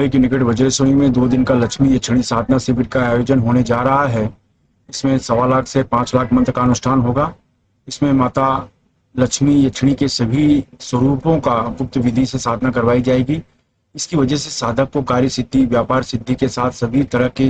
मुंबई के निकट वज्रेश्वरी में 2 दिन का लक्ष्मी यक्षिणी साधना शिविर का आयोजन होने जा रहा है। इसमें 1.25 लाख से 5 लाख मंत्र का अनुष्ठान होगा। इसमें माता लक्ष्मी यक्षिणी के सभी स्वरूपों का गुप्त विधि से साधना करवाई जाएगी। इसकी वजह से साधक को कार्य सिद्धि, व्यापार सिद्धि के साथ सभी तरह की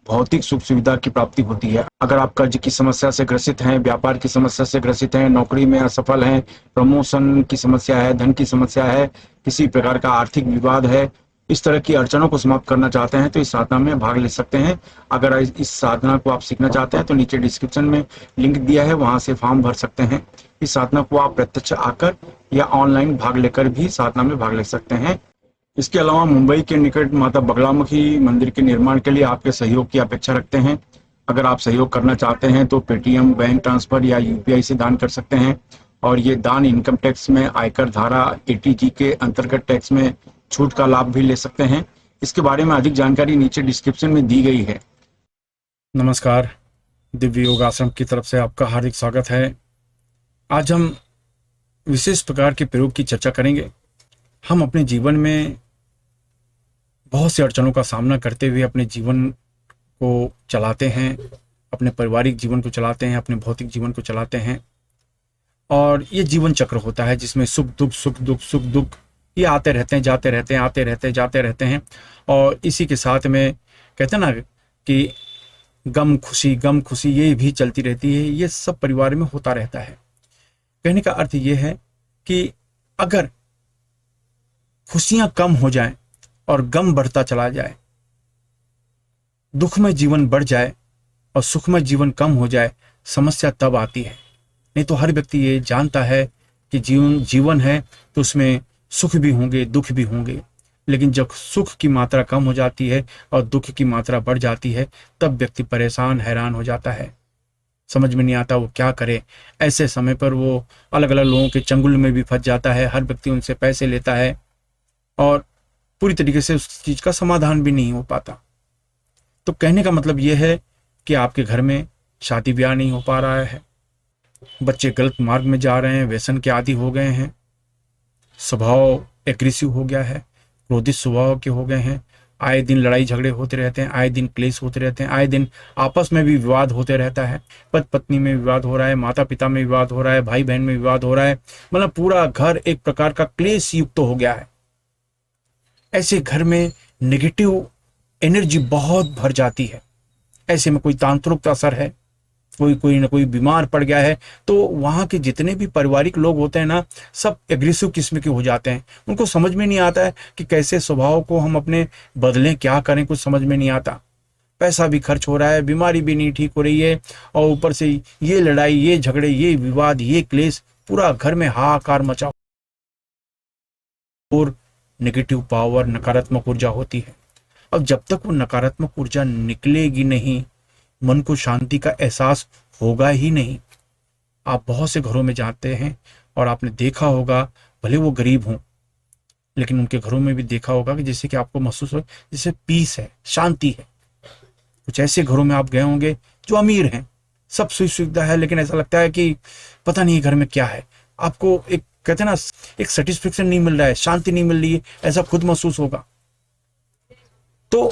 भौतिक सुख सुविधा की प्राप्ति होती है। अगर आप कर्ज की समस्या से ग्रसित हैं, व्यापार की समस्या से ग्रसित हैं, नौकरी में असफल हैं, प्रमोशन की समस्या है, धन की समस्या है, किसी प्रकार का आर्थिक विवाद है, इस तरह की अड़चनों को समाप्त करना चाहते हैं तो इस साधना में भाग ले सकते हैं। अगर इस साधना को आप सीखना चाहते हैं तो नीचे डिस्क्रिप्शन में लिंक दिया है, वहां से फॉर्म भर सकते हैं। इस साधना को आप प्रत्यक्ष आकर या ऑनलाइन भाग लेकर भी साधना में भाग ले सकते हैं। इसके अलावा मुंबई के निकट माता बगलामुखी मंदिर के निर्माण के लिए आपके सहयोग की अपेक्षा रखते हैं। अगर आप सहयोग करना चाहते हैं तो पेटीएम, बैंक ट्रांसफर या यूपीआई से दान कर सकते हैं और ये दान इनकम टैक्स में आयकर धारा 80G के अंतर्गत टैक्स में छूट का लाभ भी ले सकते हैं। इसके बारे में अधिक जानकारी नीचे डिस्क्रिप्शन में दी गई है। नमस्कार, दिव्य योग आश्रम की तरफ से आपका हार्दिक स्वागत है। आज हम विशेष प्रकार के प्रयोग की चर्चा करेंगे। हम अपने जीवन में बहुत से अड़चनों का सामना करते हुए अपने जीवन को चलाते हैं, अपने पारिवारिक जीवन को चलाते हैं, अपने भौतिक जीवन को चलाते हैं और ये जीवन चक्र होता है जिसमें सुख दुख सुख दुख सुख दुख ये आते रहते हैं, जाते रहते हैं, आते रहते हैं, जाते रहते हैं। और इसी के साथ में कहते हैं ना कि गम खुशी ये भी चलती रहती है। ये सब परिवार में होता रहता है। कहने का अर्थ ये है कि अगर खुशियां कम हो जाएं और गम बढ़ता चला जाए, दुख में जीवन बढ़ जाए और सुख में जीवन कम हो जाए, समस्या तब आती है। नहीं तो हर व्यक्ति ये जानता है कि जीवन है तो उसमें सुख भी होंगे, दुख भी होंगे। लेकिन जब सुख की मात्रा कम हो जाती है और दुख की मात्रा बढ़ जाती है, तब व्यक्ति परेशान, हैरान हो जाता है। समझ में नहीं आता वो क्या करे। ऐसे समय पर वो अलग अलग लोगों के चंगुल में भी फंस जाता है। हर व्यक्ति उनसे पैसे लेता है और पूरी तरीके से उस चीज का समाधान भी नहीं हो पाता। तो कहने का मतलब यह है कि आपके घर में शादी ब्याह नहीं हो पा रहा है, बच्चे गलत मार्ग में जा रहे हैं, व्यसन के आदी हो गए हैं, स्वभाव एग्रेसिव हो गया है, क्रोधित स्वभाव के हो गए हैं, आए दिन लड़ाई झगड़े होते रहते हैं, आए दिन क्लेश होते रहते हैं, आए दिन आपस में भी विवाद होते रहता है, पति पत्नी में विवाद हो रहा है, माता पिता में विवाद हो रहा है, भाई बहन में विवाद हो रहा है, मतलब पूरा घर एक प्रकार का क्लेश युक्त हो गया है। ऐसे घर में नेगेटिव एनर्जी बहुत भर जाती है। ऐसे में कोई तांत्रिक असर है, कोई ना कोई बीमार पड़ गया है, तो वहां के जितने भी पारिवारिक लोग होते हैं ना, सब एग्रेसिव किस्म के हो जाते हैं। उनको समझ में नहीं आता है कि कैसे स्वभाव को हम अपने बदलें, क्या करें, कुछ समझ में नहीं आता। पैसा भी खर्च हो रहा है, बीमारी भी नहीं ठीक हो रही है और ऊपर से ये लड़ाई, ये झगड़े, ये विवाद, ये क्लेश, पूरा घर में हाहाकार मचा और नेगेटिव पावर, नकारात्मक ऊर्जा होती है। अब जब तक वो नकारात्मक ऊर्जा निकलेगी नहीं, मन को शांति का एहसास होगा ही नहीं। आप बहुत से घरों में जाते हैं और आपने देखा होगा, भले वो गरीब हों, लेकिन उनके घरों में भी देखा होगा कि जैसे कि आपको महसूस हो जैसे पीस है, शांति है। कुछ ऐसे घरों में आप गए होंगे जो अमीर हैं, सब सुख सुविधा है, लेकिन ऐसा लगता है कि पता नहीं घर में क्या है। आपको एक कहते हैं ना, एक सेटिस्फेक्शन नहीं मिल रहा है, शांति नहीं मिल रही है, ऐसा खुद महसूस होगा। तो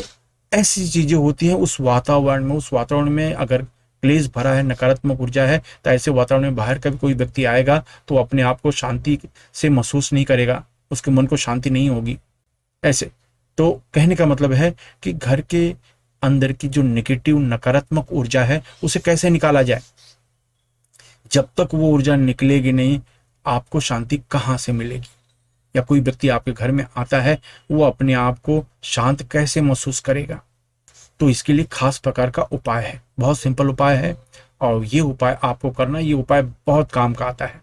ऐसी चीजें होती हैं उस वातावरण में अगर क्लेश भरा है, नकारात्मक ऊर्जा है, तो ऐसे वातावरण में बाहर का भी कोई व्यक्ति आएगा तो अपने आप को शांति से महसूस नहीं करेगा, उसके मन को शांति नहीं होगी। ऐसे तो कहने का मतलब है कि घर के अंदर की जो नेगेटिव, नकारात्मक ऊर्जा है, उसे कैसे निकाला जाए। जब तक वो ऊर्जा निकलेगी नहीं, आपको शांति कहाँ से मिलेगी। या कोई व्यक्ति आपके घर में आता है, वो अपने आप को शांत कैसे महसूस करेगा। तो इसके लिए खास प्रकार का उपाय है, बहुत सिंपल उपाय है और ये उपाय आपको करना, ये उपाय बहुत काम का आता है।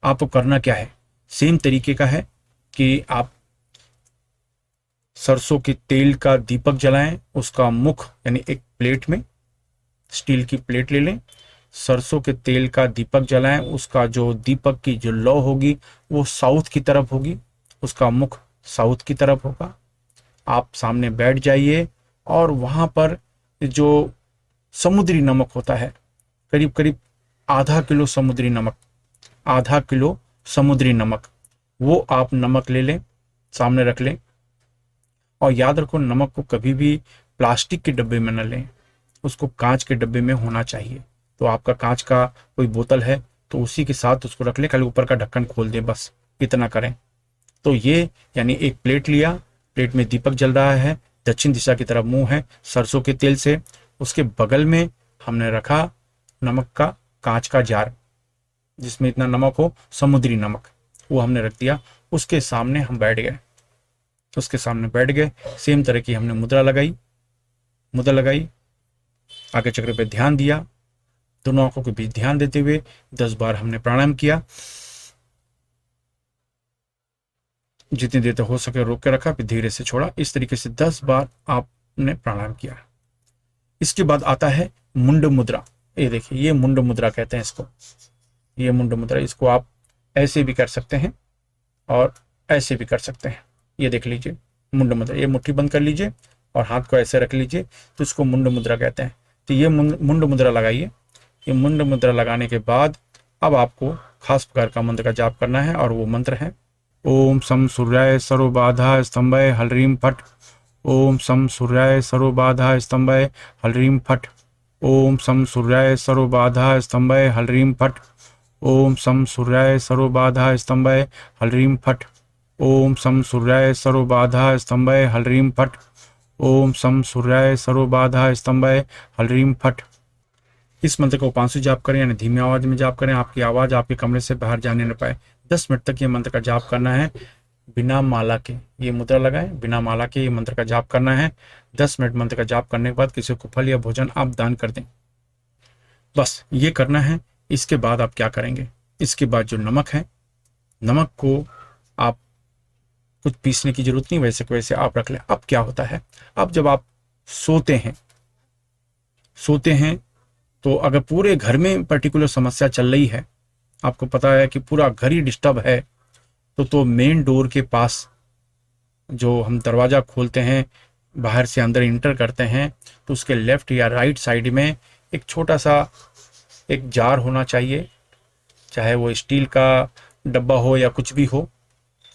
आपको करना क्या है, सेम तरीके का है कि आप सरसों के तेल का दीपक जलाएं, उसका मुख यानी एक प्लेट में स्टील की प्लेट ले लें, सरसों के तेल का दीपक जलाएं, उसका जो दीपक की जो लौ होगी वो साउथ की तरफ होगी, उसका मुख साउथ की तरफ होगा। आप सामने बैठ जाइए और वहां पर जो समुद्री नमक होता है, करीब करीब आधा किलो समुद्री नमक, वो आप नमक ले लें, सामने रख लें और याद रखो, नमक को कभी भी प्लास्टिक के डब्बे में न लें, उसको कांच के डब्बे में होना चाहिए। तो आपका कांच का कोई बोतल है तो उसी के साथ उसको रख लें, खाली ऊपर का ढक्कन खोल दें, बस इतना करें। तो ये यानी एक प्लेट लिया, प्लेट में दीपक जल रहा है, दक्षिण दिशा की तरफ मुंह है, सरसों के तेल से। उसके बगल में हमने रखा नमक का कांच का जार, जिसमें इतना नमक हो, समुद्री नमक, वो हमने रख दिया। उसके सामने हम बैठ गए, सेम तरह की हमने मुद्रा लगाई, आगे चक्र पे ध्यान दिया, दोनों आंखों के बीच ध्यान देते हुए 10 बार हमने प्राणायाम किया। जितनी देर तक हो सके रोक के रखा, फिर धीरे से छोड़ा। इस तरीके से 10 बार आपने प्राणायाम किया। इसके बाद आता है मुंड मुद्रा। ये देखिए, ये मुंड मुद्रा कहते हैं इसको। ये मुंड मुद्रा, इसको आप ऐसे भी कर सकते हैं और ऐसे भी कर सकते हैं। ये देख लीजिए मुंड मुद्रा। ये मुट्ठी बंद कर लीजिए और हाथ को ऐसे रख लीजिए, तो इसको मुंड मुद्रा कहते हैं। तो ये मुंड मुद्रा लगाइए। ये मुंड मुद्रा लगाने के बाद अब आपको खास प्रकार का मंत्र का जाप करना है, और वो मंत्र है ओम सम सूर्याय सर्वबाधा स्तंभय हलरीम फट। ओम सम सूर्याय सर्वबाधा स्तंभय हलरीम फट। ओम सम सूर्याय सर्वबाधा स्तंभय हलरीम फट। ओम सम सूर्याय सर्वबाधा स्तंभय हलरीम फट। ओम सम सूर्याय सर्वबाधा स्तंभय हलरीम फट। ओम सम सूर्याय सर्वबाधा स्तंभय हलरीम फट। इस मंत्र को 500 जाप करें, यानी धीमी आवाज में जाप करें, आपकी आवाज आपके कमरे से बाहर जाने न पाए। 10 मिनट तक ये मंत्र का जाप करना है बिना माला के। ये मुद्रा लगाएं, बिना माला के ये मंत्र का जाप करना है। 10 मिनट मंत्र का जाप करने के बाद किसी को फल या भोजन आप दान कर दें, बस ये करना है। इसके बाद आप क्या करेंगे, इसके बाद जो नमक है, नमक को आप कुछ पीसने की जरूरत नहीं, वैसे को वैसे आप रख लें। अब क्या होता है, अब जब आप सोते हैं तो अगर पूरे घर में पर्टिकुलर समस्या चल रही है, आपको पता है कि पूरा घर ही डिस्टर्ब है, तो मेन डोर के पास जो हम दरवाज़ा खोलते हैं, बाहर से अंदर इंटर करते हैं, तो उसके लेफ्ट या राइट साइड में एक छोटा सा एक जार होना चाहिए, चाहे वो स्टील का डब्बा हो या कुछ भी हो,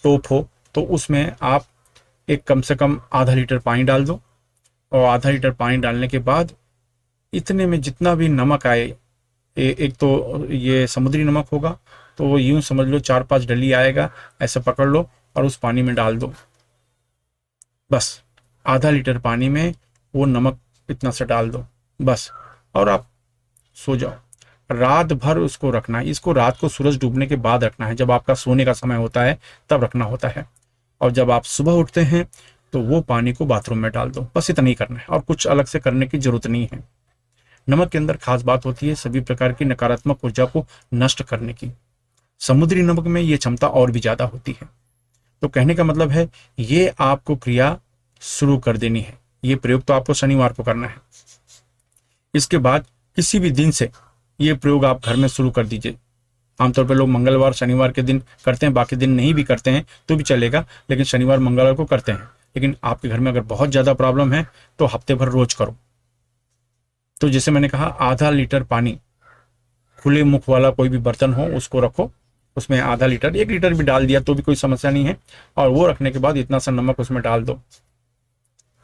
टोप हो। तो उसमें आप एक कम से कम आधा लीटर पानी डाल दो, और आधा लीटर पानी डालने के बाद इतने में जितना भी नमक आए, एक तो ये समुद्री नमक होगा, तो यूं समझ लो 4-5 डली आएगा, ऐसे पकड़ लो और उस पानी में डाल दो। बस आधा लीटर पानी में वो नमक इतना सा डाल दो बस, और आप सो जाओ। रात भर उसको रखना है। इसको रात को सूरज डूबने के बाद रखना है, जब आपका सोने का समय होता है तब रखना होता है। और जब आप सुबह उठते हैं तो वो पानी को बाथरूम में डाल दो, बस इतना ही करना है, और कुछ अलग से करने की जरूरत नहीं है। नमक के अंदर खास बात होती है सभी प्रकार की नकारात्मक ऊर्जा को नष्ट करने की। समुद्री नमक में ये क्षमता और भी ज्यादा होती है। तो कहने का मतलब है, ये आपको क्रिया शुरू कर देनी है। ये प्रयोग तो आपको शनिवार को करना है। इसके बाद किसी भी दिन से ये प्रयोग आप घर में शुरू कर दीजिए। आमतौर पर लोग मंगलवार शनिवार के दिन करते हैं, बाकी दिन नहीं भी करते हैं तो भी चलेगा, लेकिन शनिवार मंगलवार को करते हैं। लेकिन आपके घर में अगर बहुत ज्यादा प्रॉब्लम है तो हफ्ते भर रोज करो। तो जैसे मैंने कहा, आधा लीटर पानी, खुले मुख वाला कोई भी बर्तन हो उसको रखो, उसमें आधा लीटर, 1 लीटर भी डाल दिया तो भी कोई समस्या नहीं है। और वो रखने के बाद इतना सा नमक उसमें डाल दो,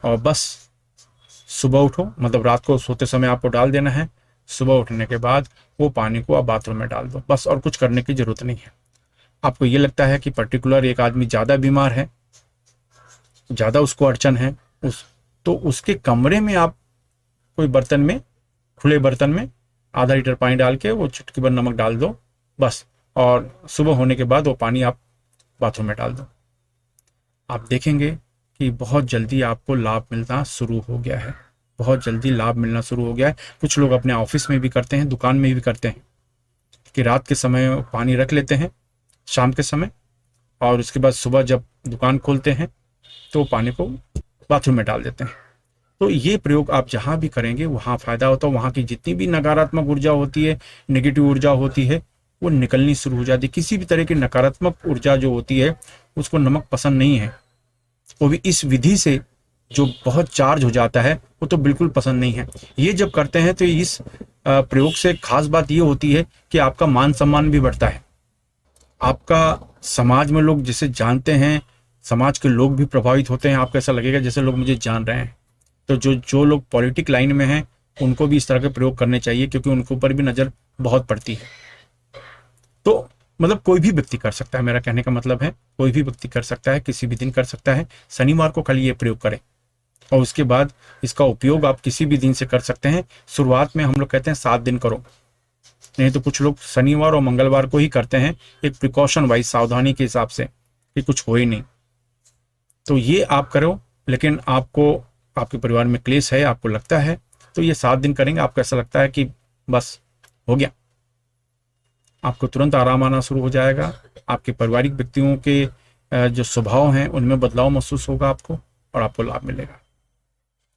और बस सुबह उठो, मतलब रात को सोते समय आपको डाल देना है। सुबह उठने के बाद वो पानी को आप बाथरूम में डाल दो, बस, और कुछ करने की जरूरत नहीं है। आपको ये लगता है कि पर्टिकुलर एक आदमी ज्यादा बीमार है, ज्यादा उसको अड़चन है, तो उसके कमरे में आप कोई बर्तन में, खुले बर्तन में आधा लीटर पानी डाल के वो चुटकी भर नमक डाल दो बस, और सुबह होने के बाद वो पानी आप बाथरूम में डाल दो। आप देखेंगे कि बहुत जल्दी आपको लाभ मिलना शुरू हो गया है, बहुत जल्दी लाभ मिलना शुरू हो गया है। कुछ लोग अपने ऑफिस में भी करते हैं, दुकान में भी करते हैं कि रात के समय पानी रख लेते हैं शाम के समय, और उसके बाद सुबह जब दुकान खोलते हैं तो पानी को बाथरूम में डाल देते हैं। तो ये प्रयोग आप जहां भी करेंगे वहां फायदा होता है। वहां की जितनी भी नकारात्मक ऊर्जा होती है, नेगेटिव ऊर्जा होती है, वो निकलनी शुरू हो जाती है। किसी भी तरह की नकारात्मक ऊर्जा जो होती है उसको नमक पसंद नहीं है, वो भी इस विधि से जो बहुत चार्ज हो जाता है वो तो बिल्कुल पसंद नहीं है। ये जब करते हैं तो इस प्रयोग से खास बात ये होती है कि आपका मान सम्मान भी बढ़ता है। आपका समाज में लोग जिसे जानते हैं, समाज के लोग भी प्रभावित होते हैं। आपको ऐसा लगेगा जैसे लोग मुझे जान रहे हैं। तो जो जो लोग पॉलिटिक लाइन में हैं उनको भी इस तरह के प्रयोग करने चाहिए, क्योंकि उनके ऊपर भी नज़र बहुत पड़ती है। तो मतलब कोई भी व्यक्ति कर सकता है, मेरा कहने का मतलब है कोई भी व्यक्ति कर सकता है, किसी भी दिन कर सकता है। शनिवार को खाली ये प्रयोग करें और उसके बाद इसका उपयोग आप किसी भी दिन से कर सकते हैं। शुरुआत में हम लोग कहते हैं 7 दिन करो, नहीं तो कुछ लोग शनिवार और मंगलवार को ही करते हैं, एक प्रिकॉशन वाइज, सावधानी के हिसाब से कि कुछ हो ही नहीं। तो ये आप करो, लेकिन आपको आपके परिवार में क्लेश है, आपको लगता है, तो ये 7 दिन करेंगे, आपको ऐसा लगता है कि बस हो गया, आपको तुरंत आराम आना शुरू हो जाएगा। आपके पारिवारिक व्यक्तियों के जो स्वभाव हैं उनमें बदलाव महसूस होगा आपको, और आपको लाभ मिलेगा।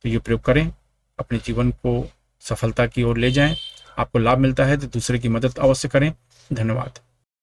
तो ये प्रयोग करें, अपने जीवन को सफलता की ओर ले जाएं। आपको लाभ मिलता है तो दूसरे की मदद अवश्य करें। धन्यवाद।